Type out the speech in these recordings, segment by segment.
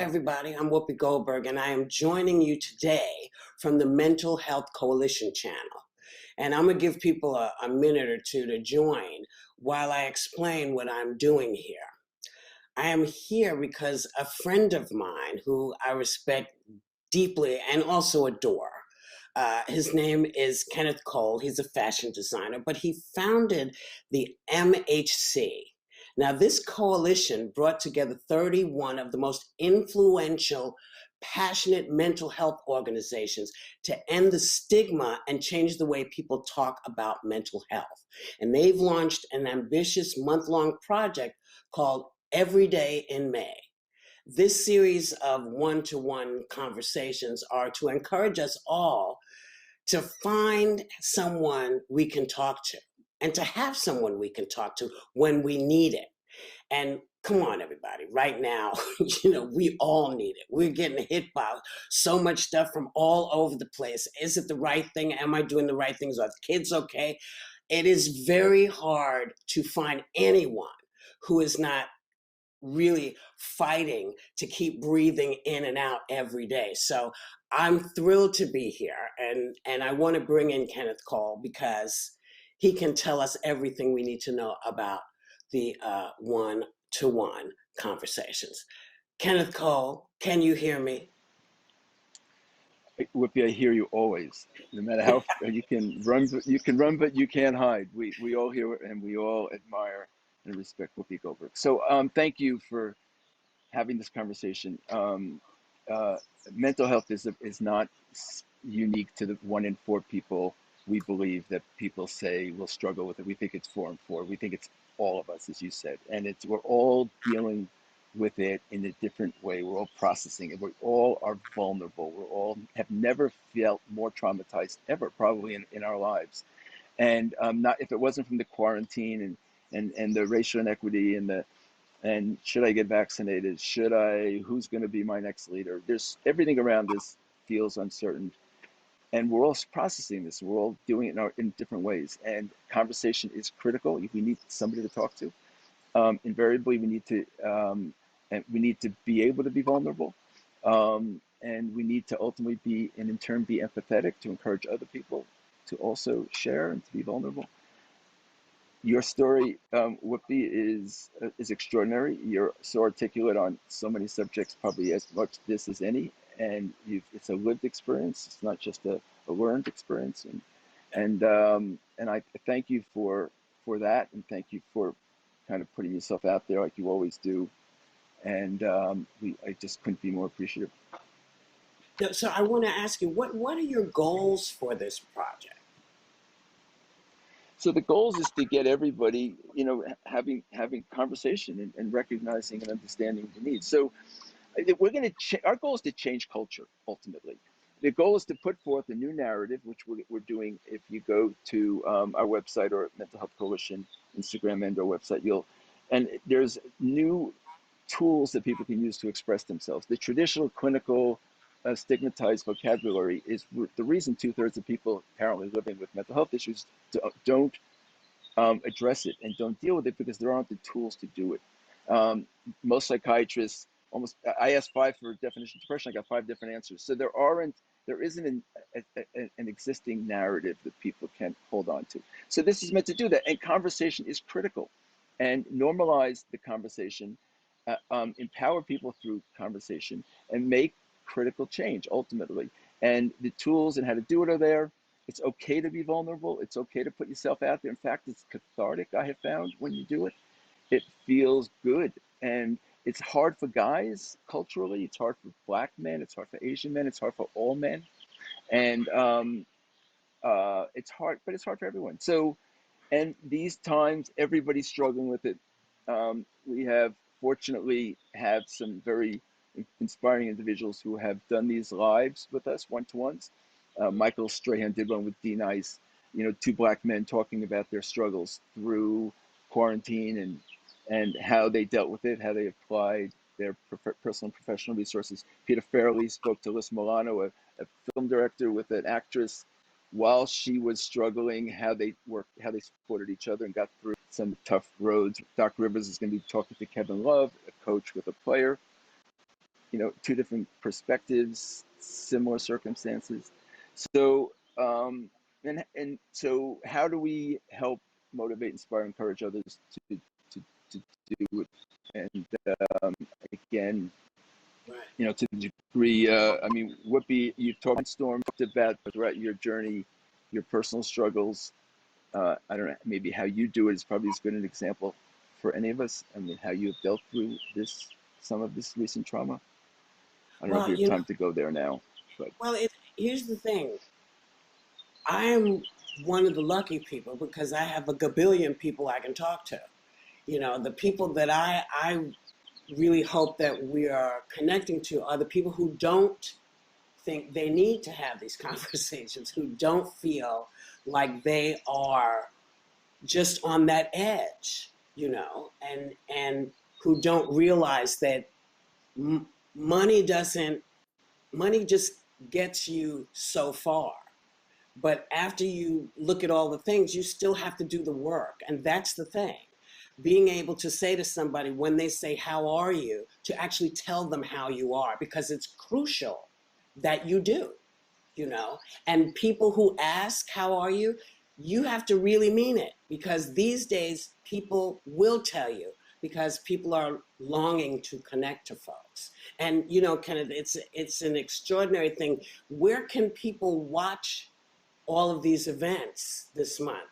everybody. I'm Whoopi Goldberg, and I am joining you today from the Mental Health Coalition channel. And I'm going to give people a minute or two to join while I explain what I'm doing here. I am here because a friend of mine who I respect deeply and also adore, his name is Kenneth Cole. He's a fashion designer, but he founded the MHC. Now, this coalition brought together 31 of the most influential, passionate mental health organizations to end the stigma and change the way people talk about mental health. And they've launched an ambitious month-long project called Every Day in May. This series of one-to-one conversations are to encourage us all to find someone we can talk to and to have someone we can talk to when we need it. And come on, everybody, right now, we all need it. We're getting hit by so much stuff from all over the place. Is it the right thing? Am I doing the right things? Are the kids okay? It is very hard to find anyone who is not really fighting to keep breathing in and out every day. So I'm thrilled to be here, and I want to bring in Kenneth Cole because he can tell us everything we need to know about the one-to-one conversations. Kenneth Cole, can you hear me? Whoopi, I hear you always. No matter how you can run, but you can't hide. We all hear it, and we all admire and respect Whoopi Goldberg. So thank you for having this conversation. Mental health is not unique to the 1 in 4 people we believe that people say will struggle with it. We think it's 4 in 4. We think it's all of us, as you said, and we're all dealing with it in a different way. We're all processing it. We all are vulnerable. We all have never felt more traumatized ever, probably in our lives. And not if it wasn't from the quarantine and the racial inequity and should I get vaccinated? Who's going to be my next leader? There's everything around this feels uncertain. And we're all processing this. We're all doing it in different ways. And conversation is critical. We need somebody to talk to. Invariably, we need to be able to be vulnerable. And we need to ultimately in turn, be empathetic to encourage other people to also share and to be vulnerable. Your story, Whoopi, is extraordinary. You're so articulate on so many subjects, probably as much this as any. And it's a lived experience. It's not just a learned experience. And I thank you for that, and thank you for kind of putting yourself out there like you always do. And I just couldn't be more appreciative. So I want to ask you, what are your goals for this project? So the goal is to get everybody, having conversation and recognizing and understanding the needs. So our goal is to change culture ultimately. The goal is to put forth a new narrative, which we're doing. If you go to our website or Mental Health Coalition Instagram and our website, and there's new tools that people can use to express themselves. The traditional clinical stigmatized vocabulary is the reason 2/3 of people apparently living with mental health issues don't address it and don't deal with it because there aren't the tools to do it. Most psychiatrists, I asked 5 for definition of depression, I got 5 different answers. So there isn't an existing narrative that people can hold on to. So this is meant to do that, and conversation is critical. And normalize the conversation, empower people through conversation, and make critical change ultimately. And the tools and how to do it are there. It's okay to be vulnerable. It's okay to put yourself out there. In fact, it's cathartic, I have found, when you do it. It feels good. And it's hard for guys culturally. It's hard for Black men. It's hard for Asian men. It's hard for all men. And it's hard, but it's hard for everyone. So, and these times, everybody's struggling with it. We fortunately have some very inspiring individuals who have done these lives with us, one-to-ones. Michael Strahan did one with D. Nice, 2 Black men talking about their struggles through quarantine and how they dealt with it, how they applied their personal and professional resources. Peter Farrelly spoke to Liz Milano, a film director with an actress, while she was struggling, how they supported each other and got through some tough roads. Doc Rivers is going to be talking to Kevin Love, a coach with a player. two different perspectives, similar circumstances. So, and so, how do we help motivate, inspire, encourage others to, to do it? And again, Right. to the degree, I mean, Whoopi, you've talked about throughout your journey, your personal struggles. I don't know, maybe how you do it is probably as good an example for any of us. I mean, how you have dealt through some of this recent trauma. I don't know if Well, we have time to go there now, but well, here's the thing. I am one of the lucky people because I have a gabillion people I can talk to. The people that I really hope that we are connecting to are the people who don't think they need to have these conversations, who don't feel like they are just on that edge, and who don't realize that money doesn't money just gets you so far. But after you look at all the things, you still have to do the work. And that's the thing. Being able to say to somebody when they say, "How are you?" to actually tell them how you are, because it's crucial that you do, you know. And people who ask, "How are you?" you have to really mean it, because these days people will tell you, because people are longing to connect to folks. And kind of, it's an extraordinary thing. Where can people watch all of these events this month?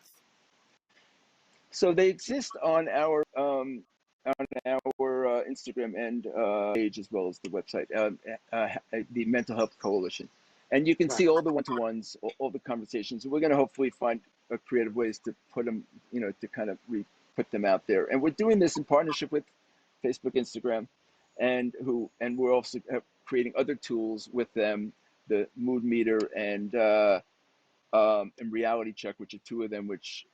so they exist on our Instagram and page, as well as the website, the Mental Health Coalition, and you can Right. see all the one-to-ones, all the conversations. We're going to hopefully find creative ways to put them, to kind of put them out there. And we're doing this in partnership with Facebook, Instagram, and we're also creating other tools with them, the Mood Meter and Reality Check, which are two of them, which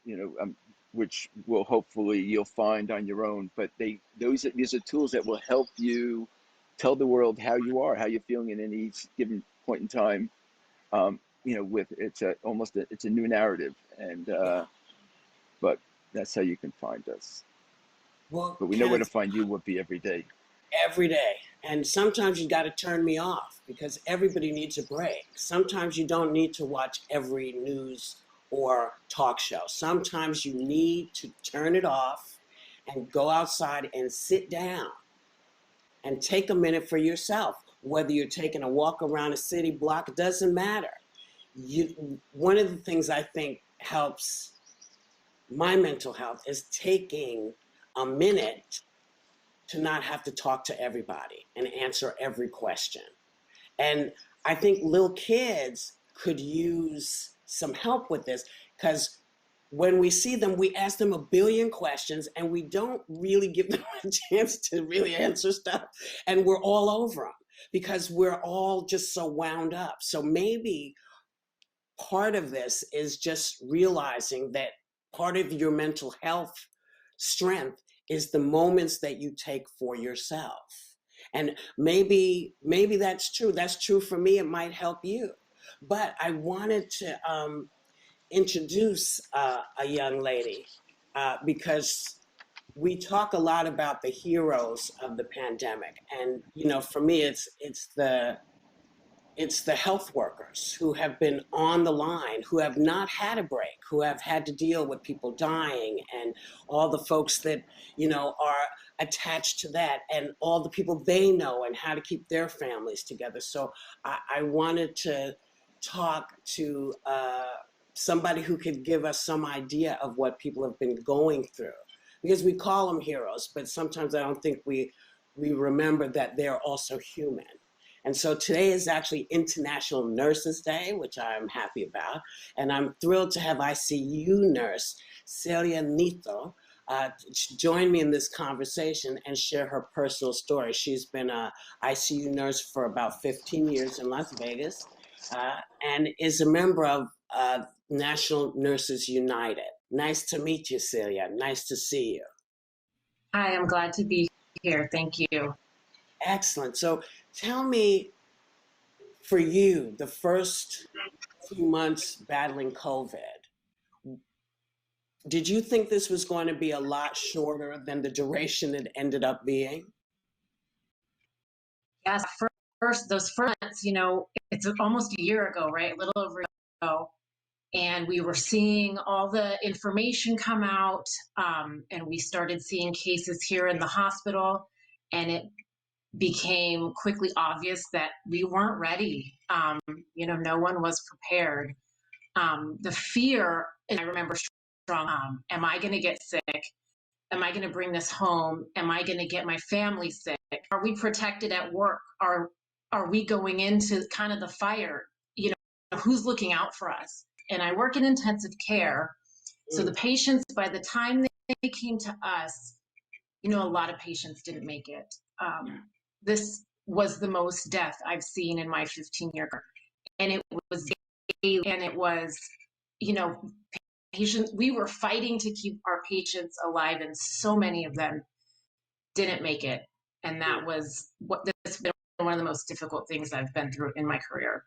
will hopefully you'll find on your own. But these are tools that will help you tell the world how you are, how you're feeling at any given point in time. With it's a new narrative, and Yeah. but that's how you can find us. Well, But we know where to Kenneth, find you, Whoopi, every day. every day. And sometimes you got to turn me off, because everybody needs a break. Sometimes you don't need to watch every news or talk show. Sometimes you need to turn it off and go outside and sit down and take a minute for yourself. Whether you're taking a walk around a city block, it doesn't matter. One of the things I think helps my mental health is taking a minute to not have to talk to everybody and answer every question. And I think little kids could use some help with this, because when we see them, we ask them a billion questions and we don't really give them a chance to really answer stuff. And we're all over them because we're all just so wound up. So maybe part of this is just realizing that part of your mental health strength is the moments that you take for yourself. And maybe that's true for me. It might help you. But I wanted to introduce a young lady, because we talk a lot about the heroes of the pandemic. And for me, it's the health workers who have been on the line, who have not had a break, who have had to deal with people dying, and all the folks that, are attached to that, and all the people they know, and how to keep their families together. So I wanted to talk to somebody who could give us some idea of what people have been going through. Because we call them heroes, but sometimes I don't think we remember that they're also human. And so today is actually International Nurses Day, which I'm happy about. And I'm thrilled to have ICU nurse Celia Nieto join me in this conversation and share her personal story. She's been an ICU nurse for about 15 years in Las Vegas, and is a member of National Nurses United. Nice to meet you, Celia. Nice to see you. Hi, I'm glad to be here. Thank you. Excellent. So tell me, for you, the first few months battling COVID, did you think this was going to be a lot shorter than the duration it ended up being? Yes, those first months, it's almost a year ago, right? A little over a year ago. And we were seeing all the information come out, and we started seeing cases here in the hospital, and it became quickly obvious that we weren't ready. No one was prepared. The fear, and I remember strong, am I going to get sick? Am I going to bring this home? Am I going to get my family sick? Are we protected at work? Are we going into kind of the fire? Who's looking out for us? And I work in intensive care. So the patients, by the time they came to us, a lot of patients didn't make it. This was the most death I've seen in my 15-year career. And it was daily, and it was, patients, we were fighting to keep our patients alive, and so many of them didn't make it. And that was this been one of the most difficult things I've been through in my career.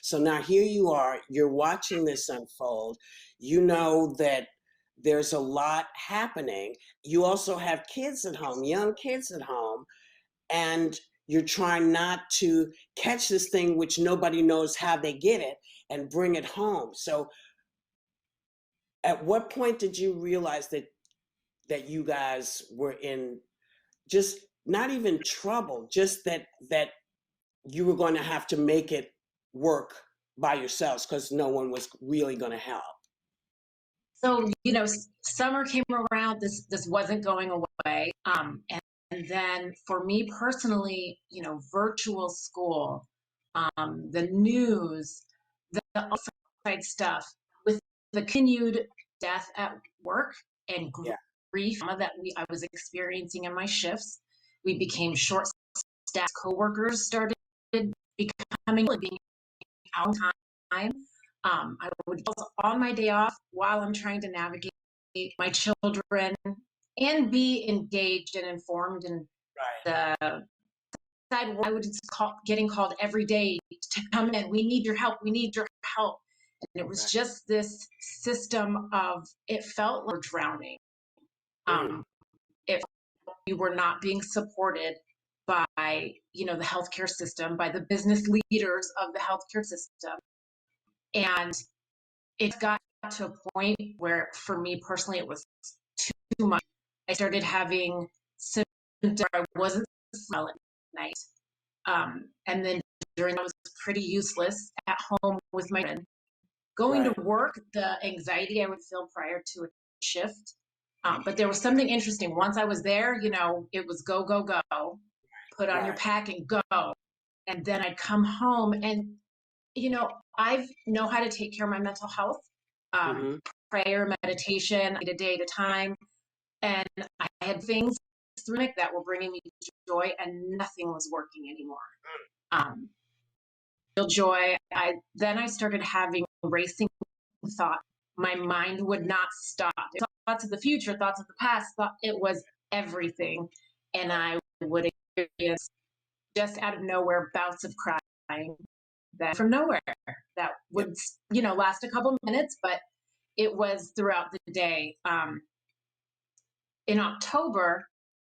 So now here you are, you're watching this unfold. You know that there's a lot happening. You also have kids at home, young kids at home, and you're trying not to catch this thing, which nobody knows how they get it, and bring it home. So at what point did you realize that you guys were in just not even trouble, just that you were going to have to make it work by yourselves because no one was really going to help? So, summer came around, this wasn't going away. And then for me personally, virtual school, the news, the outside stuff, with the continued death at work and grief that I was experiencing in my shifts, we became short-staffed. Coworkers started being out of time. I would on my day off while I'm trying to navigate my children and be engaged and informed in the side. I would just getting called every day to come in. We need your help. We need your help. And it was just this system of, it felt like we're drowning. We were not being supported by, the healthcare system, by the business leaders of the healthcare system. And it got to a point where, for me personally, it was too much. I started having symptoms. I wasn't well at night. And then I was pretty useless at home with my friend. Going to work, the anxiety I would feel prior to a shift. But there was something interesting. Once I was there, it was go, go, go. Put on your pack and go. And then I'd come home and, I know how to take care of my mental health. Prayer, meditation, a day at a time. And I had things through that were bringing me joy, and nothing was working anymore. Real joy. Then I started having racing thoughts. My mind would not stop. Thoughts of the future, thoughts of the past. It was everything. And I would experience, just out of nowhere, bouts of crying that from nowhere that would, last a couple minutes, but it was throughout the day. In October,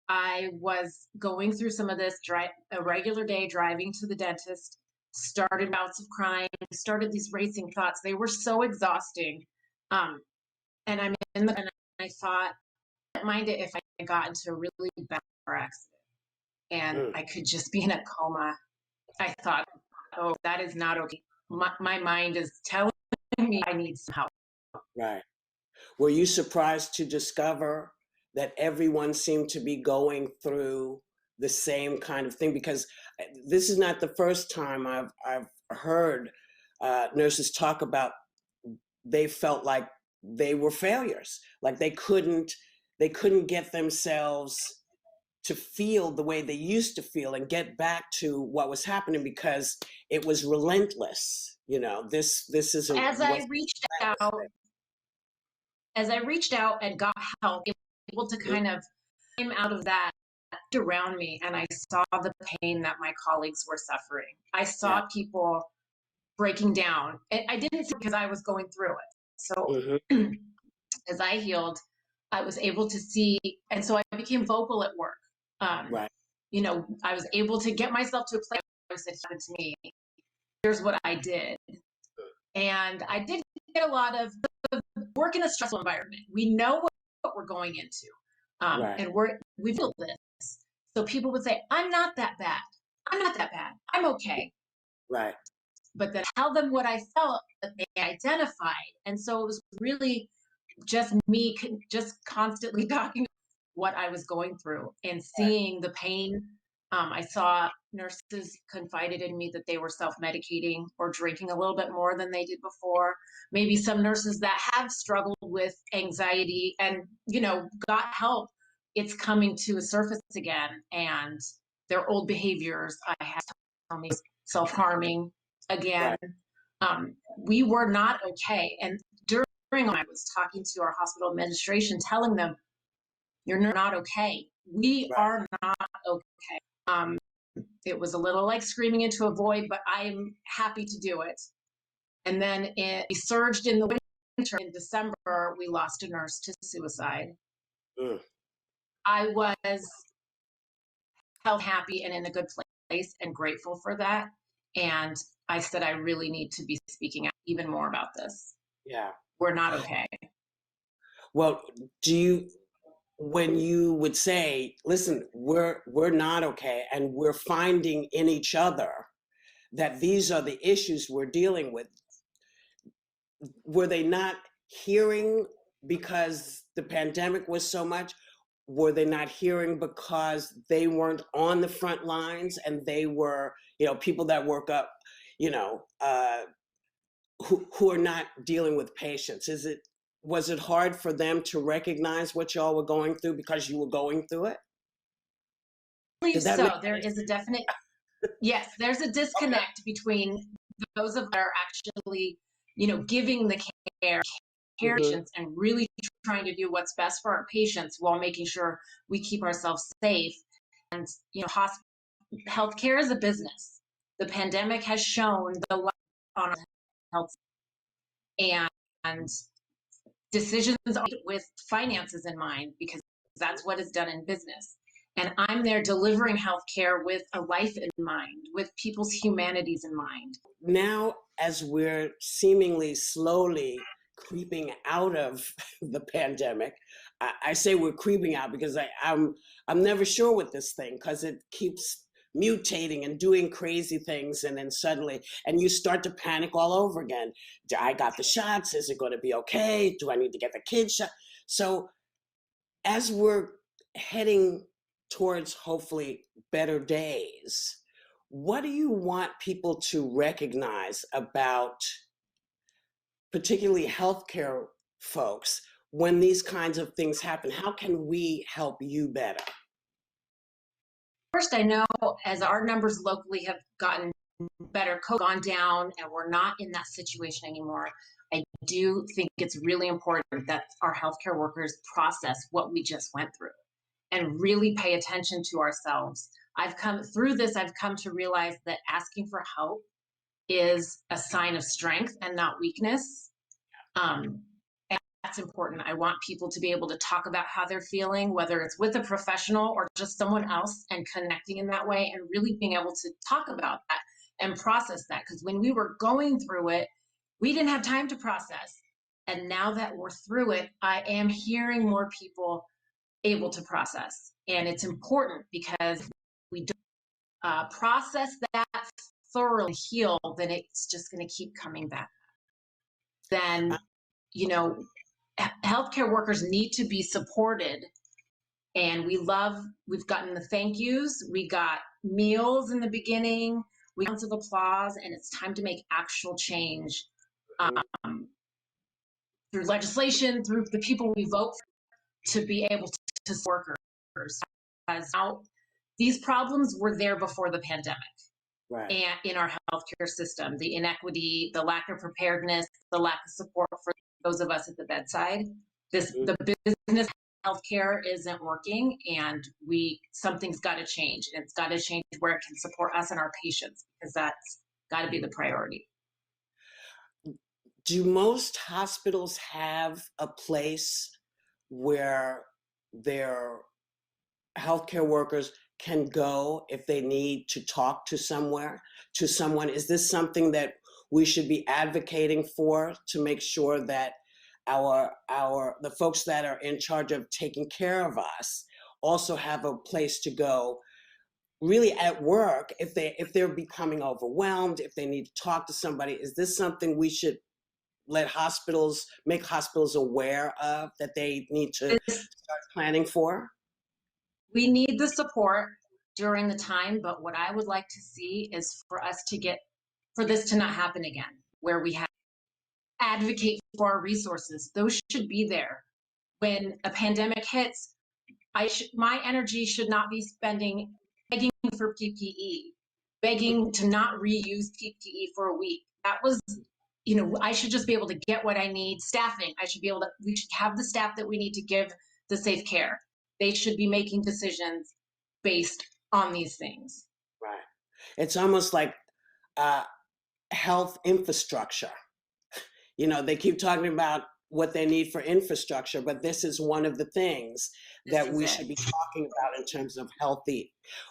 I was going through some of this, a regular day, driving to the dentist, started bouts of crying, started these racing thoughts. They were so exhausting. And and I thought, I wouldn't mind it if I got into a really bad car accident and I could just be in a coma. I thought, oh, that is not okay. My mind is telling me I need some help. Right. Were you surprised to discover that everyone seemed to be going through the same kind of thing? Because this is not the first time I've heard nurses talk about they felt like they were failures, like they couldn't get themselves to feel the way they used to feel and get back to what was happening because it was relentless. This is as I reached out and got help, I was able to kind of came out of that around me, and I saw the pain that my colleagues were suffering. I saw people breaking down. I didn't see because I was going through it. So as I healed, I was able to see, and so I became vocal at work. I was able to get myself to a place where it happened to me. Here's what I did. And I did get a lot of work in a stressful environment. We know what we're going into. Right. And we feel this. So people would say, I'm not that bad. I'm not that bad. I'm okay. Right. But then tell them what I felt that they identified. And so it was really just me just constantly talking what I was going through and seeing the pain. I saw nurses confided in me that they were self-medicating or drinking a little bit more than they did before. Maybe some nurses that have struggled with anxiety and, got help. It's coming to a surface again, and their old behaviors, I had to tell me, self-harming again. Right. We were not okay. And during I was talking to our hospital administration, telling them, you're not okay. We Right. are not okay. It was a little like screaming into a void, but I'm happy to do it. And then we surged in the winter. In December, we lost a nurse to suicide. Mm. I was felt happy and in a good place and grateful for that. And I said, I really need to be speaking out even more about this. Yeah. We're not okay. Well, when you would say, listen, we're not okay, and we're finding in each other that these are the issues we're dealing with, were they not hearing because the pandemic was so much? Were they not hearing because they weren't on the front lines and they were, people that work up, who are not dealing with patients? Was it hard for them to recognize what y'all were going through because you were going through it? I believe Did that so. make There is a definite, yes, there's a disconnect between those of that are actually, giving the care Mhm. patients and really trying to do what's best for our patients while making sure we keep ourselves safe. And, healthcare is a business. The pandemic has shown the light on health, and decisions with finances in mind, because that's what is done in business. And I'm there delivering healthcare with a life in mind, with people's humanities in mind. Now, as we're seemingly slowly creeping out of the pandemic, I say we're creeping out because I'm never sure with this thing, because it keeps mutating and doing crazy things, and then suddenly, and you start to panic all over again. I got the shots. Is it going to be okay? Do I need to get the kids shot? So as we're heading towards hopefully better days, what do you want people to recognize about particularly healthcare folks when these kinds of things happen? How can we help you better? First, I know as our numbers locally have gotten better, gone down, and we're not in that situation anymore, I do think it's really important that our healthcare workers process what we just went through and really pay attention to ourselves. I've come to realize that asking for help is a sign of strength and not weakness. And that's important. I want people to be able to talk about how they're feeling, whether it's with a professional or just someone else, and connecting in that way and really being able to talk about that and process that. Because when we were going through it, we didn't have time to process. And now that we're through it, I am hearing more people able to process. And it's important, because if we don't process that thoroughly, heal, then it's just going to keep coming back. Then, healthcare workers need to be supported. And we've gotten the thank yous, we got meals in the beginning, we got of applause, and it's time to make actual change through legislation, through the people we vote for, to be able to support workers. As now, these problems were there before the pandemic. Right. And in our healthcare system, the inequity, the lack of preparedness, the lack of support for those of us at the bedside. The business healthcare isn't working, and something's got to change. And it's got to change where it can support us and our patients, because that's got to be the priority. Do most hospitals have a place where their healthcare workers can go if they need to talk to someone? Is this something that we should be advocating for, to make sure that the folks that are in charge of taking care of us also have a place to go really at work if they're becoming overwhelmed, if they need to talk to somebody? Is this something we should make hospitals aware of, that they need to start planning for? We need the support during the time, but what I would like to see is for this to not happen again, where we have advocate for our resources. Those should be there. When a pandemic hits, my energy should not be spending begging for PPE, begging to not reuse PPE for a week. That was, I should just be able to get what I need. Staffing, we should have the staff that we need to give the safe care. They should be making decisions based on these things. Right. It's almost like health infrastructure. They keep talking about what they need for infrastructure, but this is one of the things that we should be talking about in terms of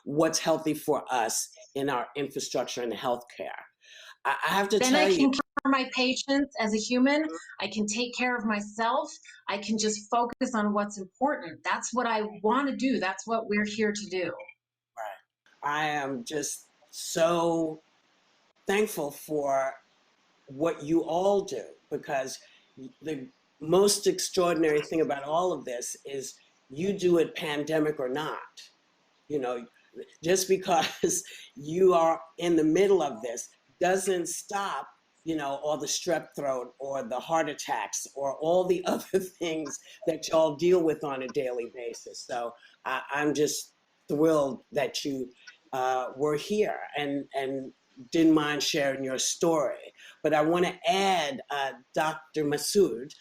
what's healthy for us in our infrastructure and healthcare. I have to tell you. Then I can care for my patients as a human. I can take care of myself. I can just focus on what's important. That's what I want to do. That's what we're here to do. Right. I am just so thankful for what you all do, because the most extraordinary thing about all of this is you do it pandemic or not. Just because you are in the middle of this doesn't stop, all the strep throat or the heart attacks or all the other things that y'all deal with on a daily basis. So I'm just thrilled that you were here and didn't mind sharing your story. But I want to add Dr. Masood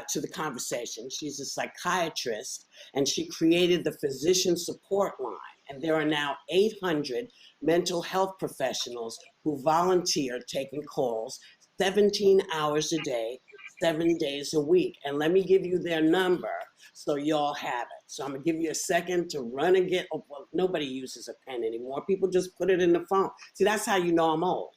to the conversation. She's a psychiatrist, and she created the Physician Support Line. And there are now 800 mental health professionals who volunteer taking calls 17 hours a day, 7 days a week. And let me give you their number so y'all have it. So I'm gonna give you a second to run and get, well, nobody uses a pen anymore. People just put it in the phone. See, that's how you know I'm old.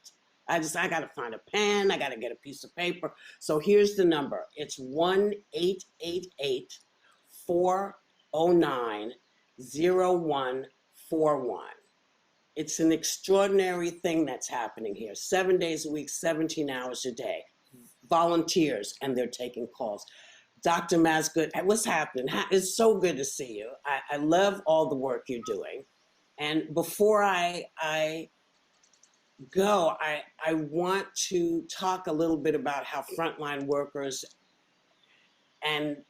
I gotta find a pen, I gotta get a piece of paper. So here's the number. It's 1-888-409-0141. It's an extraordinary thing that's happening here. 7 days a week, 17 hours a day. Volunteers, and they're taking calls. Dr. Masood, what's happening? It's so good to see you. I love all the work you're doing. And before I go, I want to talk a little bit about how frontline workers and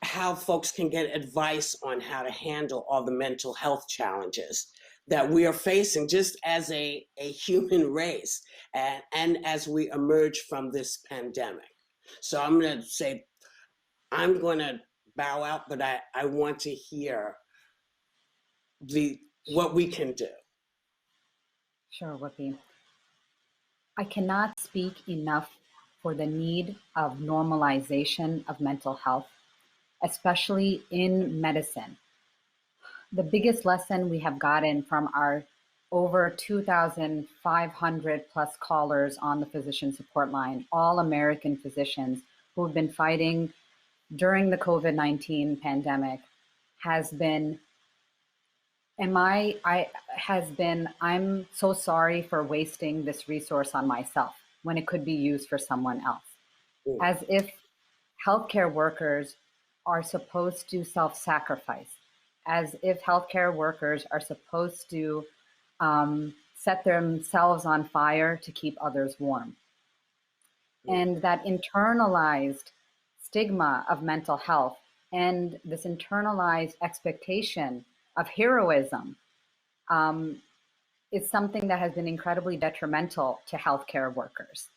how folks can get advice on how to handle all the mental health challenges that we are facing just as a human race and as we emerge from this pandemic. So I'm going to bow out, but I want to hear what we can do. Sure, Whoopi. I cannot speak enough for the need of normalization of mental health, especially in medicine. The biggest lesson we have gotten from our over 2,500 plus callers on the physician support line, all American physicians who have been fighting during the COVID-19 pandemic, has been, I'm so sorry for wasting this resource on myself when it could be used for someone else. As if healthcare workers are supposed to self-sacrifice, as if healthcare workers are supposed to set themselves on fire to keep others warm. And that internalized stigma of mental health and this internalized expectation of heroism is something that has been incredibly detrimental to healthcare workers.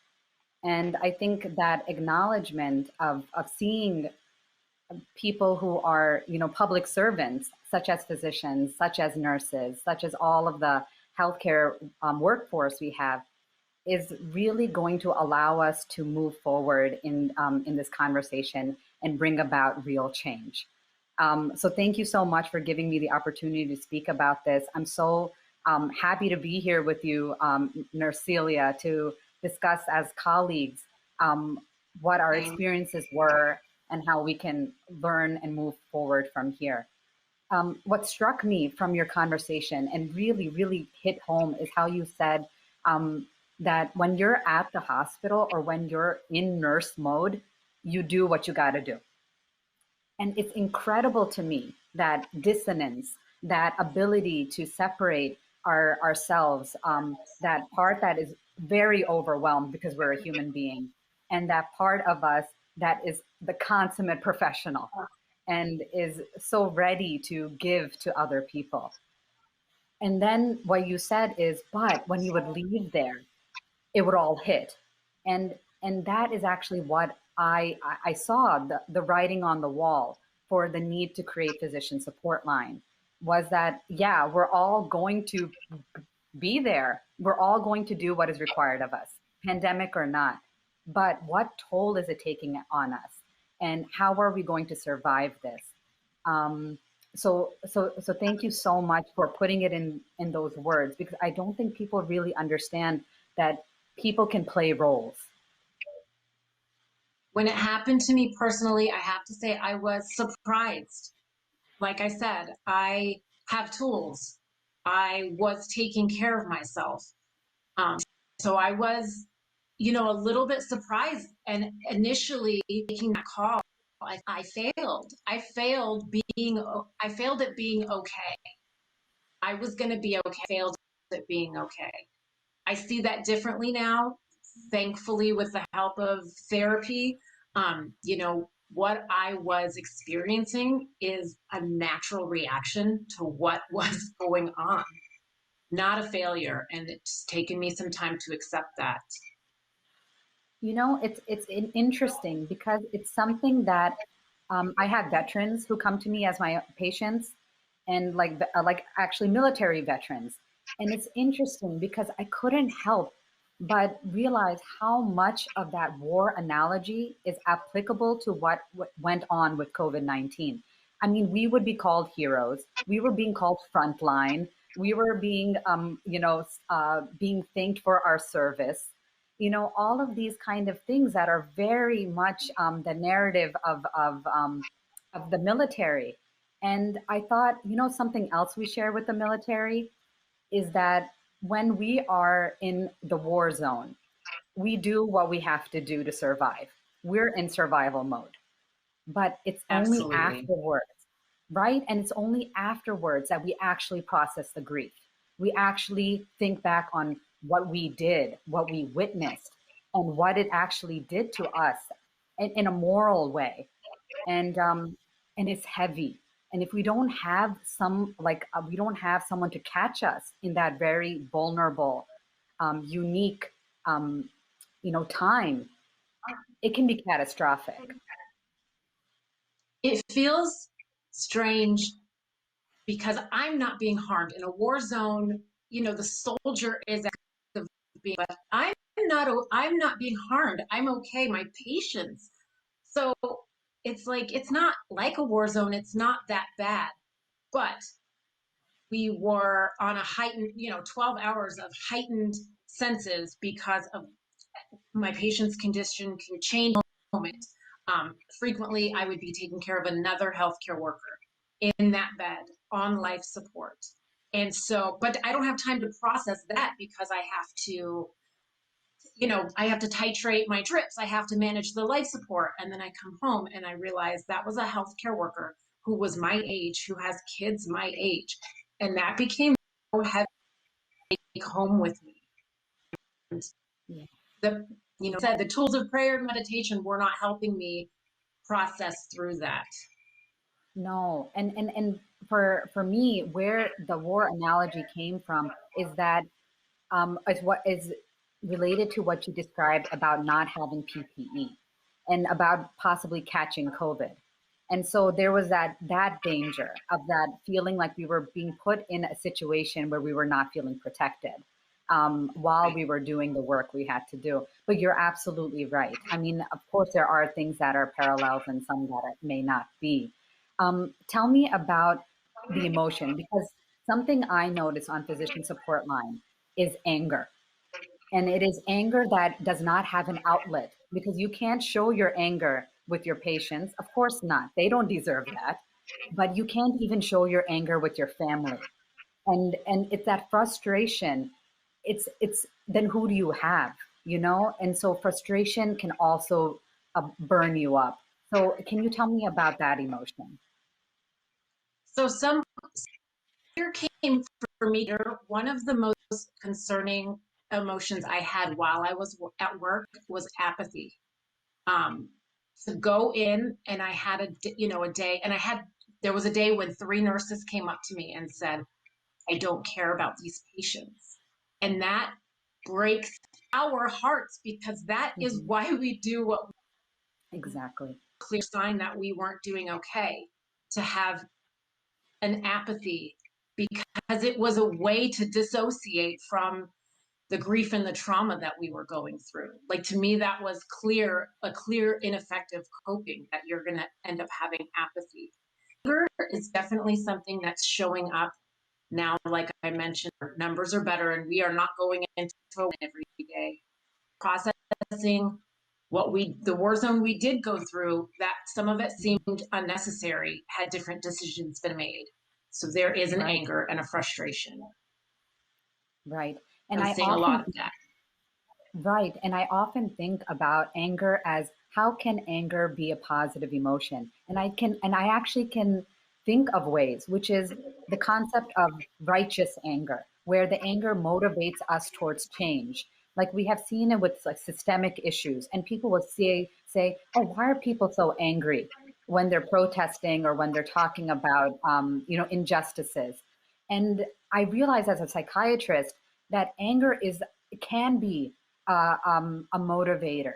And I think that acknowledgement of seeing people who are, public servants, such as physicians, such as nurses, such as all of the healthcare workforce we have, is really going to allow us to move forward in this conversation and bring about real change. So thank you so much for giving me the opportunity to speak about this. I'm so happy to be here with you, Nurse Celia, to discuss as colleagues what our experiences were and how we can learn and move forward from here. What struck me from your conversation and really, really hit home is how you said that when you're at the hospital or when you're in nurse mode, you do what you got to do. And it's incredible to me that dissonance, that ability to separate ourselves, that part that is very overwhelmed because we're a human being, and that part of us that is the consummate professional and is so ready to give to other people. And then what you said is, but when you would leave there, it would all hit. And that is actually what I saw, the writing on the wall for the need to create physician support line was that, yeah, we're all going to be there. We're all going to do what is required of us, pandemic or not. But what toll is it taking on us? And how are we going to survive this? So thank you so much for putting it in those words, because I don't think people really understand that people can play roles. When it happened to me personally, I have to say I was surprised. Like I said, I have tools. I was taking care of myself. So I was, a little bit surprised. And initially making that call, I failed. I failed at being okay. I was going to be okay. I failed at being okay. I see that differently now, thankfully, with the help of therapy. What I was experiencing is a natural reaction to what was going on, not a failure. And it's taken me some time to accept that. It's interesting because it's something that I have veterans who come to me as my patients, and like actually military veterans. And it's interesting because I couldn't help but realize how much of that war analogy is applicable to what went on with COVID-19. I mean, we would be called heroes. We were being called frontline. We were being, being thanked for our service. All of these kind of things that are very much the narrative of the military. And I thought, something else we share with the military is that when we are in the war zone, we do what we have to do to survive. We're in survival mode, but it's only Absolutely. afterwards, right? And it's only afterwards that we actually process the grief. We actually think back on what we did, what we witnessed, and what it actually did to us in a moral way. And it's heavy. And if we don't have we don't have someone to catch us in that very vulnerable, unique, time, it can be catastrophic. It feels strange because I'm not being harmed in a war zone. The soldier is being, but I'm not being harmed. I'm okay. My patients. So it's like, it's not like a war zone. It's not that bad, but we were on a heightened, 12 hours of heightened senses because of my patient's condition can change moment. Frequently, I would be taking care of another healthcare worker in that bed on life support. And so, but I don't have time to process that because I have to, I have to titrate my drips. I have to manage the life support. And then I come home and I realize that was a healthcare worker who was my age, who has kids my age. And that became so heavy to take home with me. And the tools of prayer and meditation were not helping me process through that. No, and for me, where the war analogy came from is that is what is related to what you described about not having PPE and about possibly catching COVID. And so there was that danger of that feeling like we were being put in a situation where we were not feeling protected while we were doing the work we had to do. But you're absolutely right. I mean, of course, there are things that are parallels and some that may not be. Tell me about the emotion, because something I notice on Physician Support Line is anger. And it is anger that does not have an outlet, because you can't show your anger with your patients. Of course not. They don't deserve that. But you can't even show your anger with your family. And it's that frustration. It's then who do you have, you know? And so frustration can also burn you up. So can you tell me about that emotion? So some fear came for me. One of the most concerning emotions I had while I was at work was apathy. Um, to go in, and I had a day, and there was a day when 3 nurses came up to me and said, I don't care about these patients. And that breaks our hearts, because that is Mhm. why we do what Exactly. clear sign that we weren't doing okay, to have an apathy, because it was a way to dissociate from the grief and the trauma that we were going through. Like, to me, that was a clear ineffective coping, that you're going to end up having apathy. Anger is definitely something that's showing up now. Like I mentioned, our numbers are better, and we are not going into a win every day. Processing the war zone we did go through, that some of it seemed unnecessary had different decisions been made. So there is an Right. anger and a frustration. Right. And I'm I seeing a lot often of that. Right. And I often think about anger as, how can anger be a positive emotion? And I actually can think of ways, which is the concept of righteous anger, where the anger motivates us towards change. Like we have seen it with like systemic issues, and people will say, oh, why are people so angry when they're protesting or when they're talking about, injustices? And I realize as a psychiatrist that anger can be a motivator,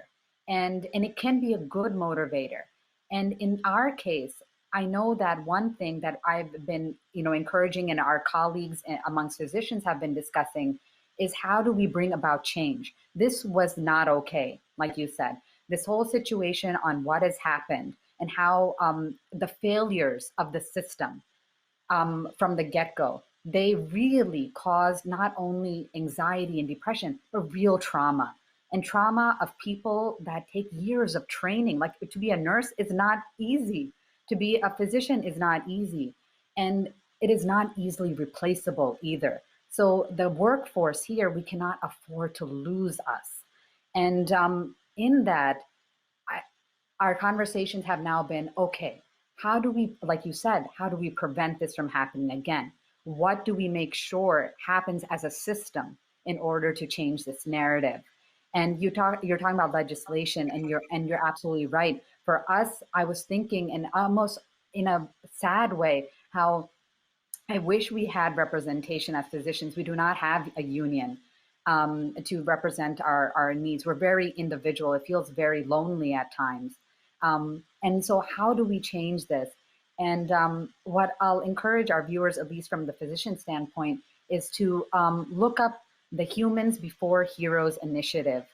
and it can be a good motivator. And in our case, I know that one thing that I've been, encouraging, and our colleagues amongst physicians have been discussing, is how do we bring about change? This was not okay, like you said. This whole situation on what has happened and how the failures of the system from the get go, they really cause not only anxiety and depression, but real trauma, and trauma of people that take years of training. Like, to be a nurse is not easy, to be a physician is not easy, and it is not easily replaceable either. So, the workforce here, we cannot afford to lose us. And in that, I, our conversations have now been, okay, how do we, like you said, how do we prevent this from happening again? What do we make sure happens as a system in order to change this narrative? And you're talking about legislation, and you're absolutely right. For us, I was thinking, and almost in a sad way, how I wish we had representation as physicians. We do not have a union to represent our needs. We're very individual. It feels very lonely at times. And so, how do we change this? And what I'll encourage our viewers, at least from the physician standpoint, is to look up the Humans Before Heroes initiative.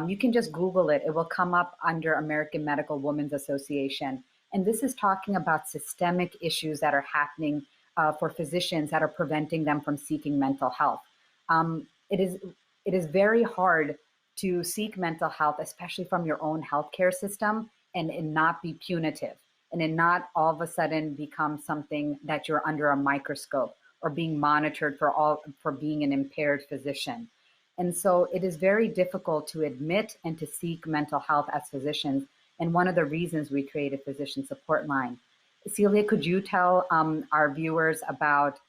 You can just Google it. It will come up under American Medical Women's Association. And this is talking about systemic issues that are happening for physicians that are preventing them from seeking mental health. It is very hard to seek mental health, especially from your own healthcare system, and not be punitive, and it not all of a sudden become something that you're under a microscope or being monitored for being an impaired physician. And so it is very difficult to admit and to seek mental health as physicians. And one of the reasons we created Physician Support Line. Celia, could you tell our viewers about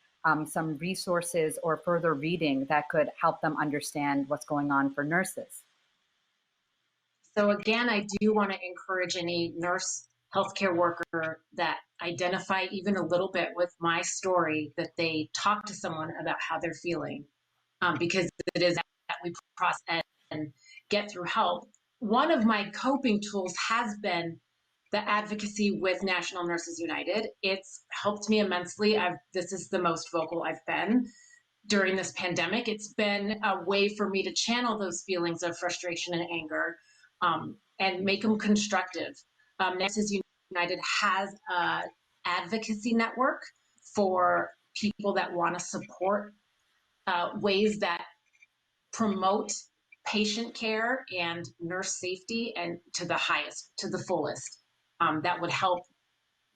some resources or further reading that could help them understand what's going on for nurses? So again, I do want to encourage any nurse, healthcare worker that identify even a little bit with my story, that they talk to someone about how they're feeling, because it is that we process and get through help. One of my coping tools has been the advocacy with National Nurses United. It's helped me immensely. This is the most vocal I've been during this pandemic. It's been a way for me to channel those feelings of frustration and anger, and make them constructive. Nurses United has a advocacy network for people that want to support ways that promote patient care and nurse safety and to the highest, to the fullest. That would help,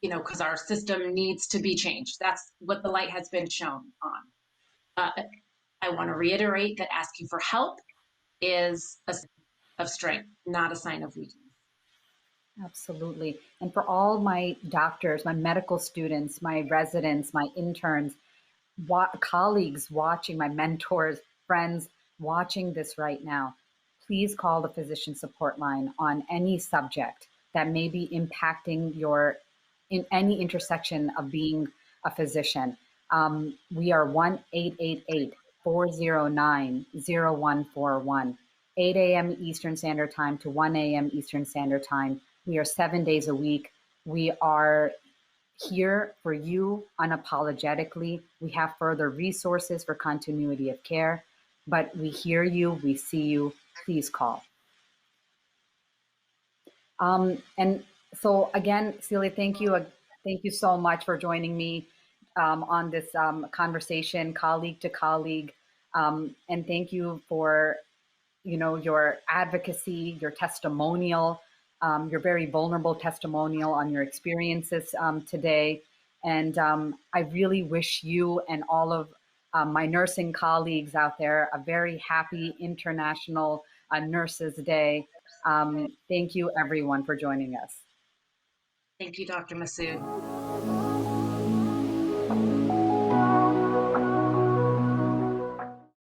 because our system needs to be changed. That's what the light has been shown on. I want to reiterate that asking for help is a sign of strength, not a sign of weakness. Absolutely. And for all my doctors, my medical students, my residents, my interns, colleagues watching, my mentors, friends watching this right now, please call the physician support line on any subject that may be impacting your in any intersection of being a physician. We are 1-888-409-0141, 8 a.m. Eastern Standard Time to 1 a.m. Eastern Standard Time. We are 7 days a week. We are here for you unapologetically. We have further resources for continuity of care, but we hear you, we see you. Please call. And so again, Celia, thank you so much for joining me on this conversation, colleague to colleague, and thank you for your advocacy, your testimonial, your very vulnerable testimonial on your experiences today. And I really wish you and all of my nursing colleagues out there a very happy International Nurses Day. Thank you, everyone, for joining us. Thank you, Dr. Masood.